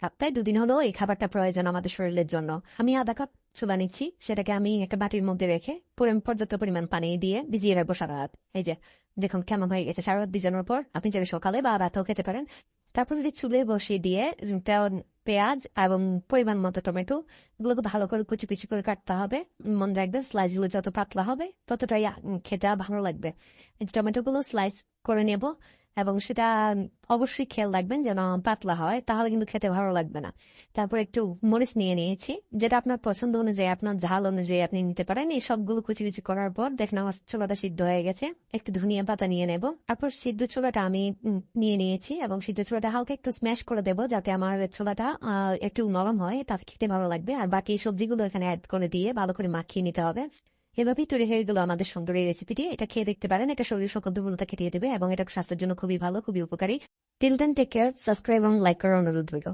সপ্তাহে 2 দিন হলেও এই খাবারটা প্রয়োজন আমাদের শরীরের জন্য। আমি আধা কাপ ছোলা নিচ্ছি, সেটাকে আমি একটা বাটির মধ্যে রেখে পর্যাপ্ত পরিমাণ পানি দিয়ে ভিজিয়ে রাখবো সারা রাত। এই যে দেখুন কেমন হয়ে গেছে। সারা রাত ভিজানোর পর আপনি চাইলে সকালে বা রাতেও খেতে পারেন। তারপর চুলে বসিয়ে দিয়ে পেঁয়াজ এবং পরিমাণ মতো টমেটো, এগুলোকে ভালো করে কুচি কুচি করে কাটতে হবে। মনে রাখবেন স্লাইসগুলো যত পাতলা হবে ততটাই খেতে ভালো লাগবে। টমেটোগুলো স্লাইস করে নেব এবং সেটা অবশ্যই খেয়াল রাখবেন যেন পাতলা হয়, তাহলে কিন্তু খেতে ভালো লাগবে না। তারপর একটু মরিচ নিয়ে নিয়েছি, যেটা আপনার পছন্দ অনুযায়ী আপনার ঝাল অনুযায়ী আপনি নিতে পারেন। এই সবগুলো কুচি কুচি করার পর দেখেন আমার ছোলাটা সিদ্ধ হয়ে গেছে। একটু ধনিয়া পাতা নিয়ে নেব। তারপর সিদ্ধ ছোলাটা আমি নিয়ে নিয়েছি এবং সিদ্ধ ছোলাটা হালকা একটু স্ম্যাশ করে দেবো যাতে আমার ছোলাটা একটু নরম হয়, তাতে খেতে ভালো লাগবে। আর বাকি সবজিগুলো এখানে অ্যাড করে দিয়ে ভালো করে মাখিয়ে নিতে হবে। এভাবেই তৈরি হয়ে গেল আমাদের সুন্দর এই রেসিপিটি। এটা খেয়ে দেখতে পারেন, এটা শরীর সকল দুর্বলতা কেটে দেবে এবং এটা স্বাস্থ্যের জন্য খুবই ভালো, খুবই উপকারী। Till then take care, subscribe এবং লাইক করার অনুরোধ রইল।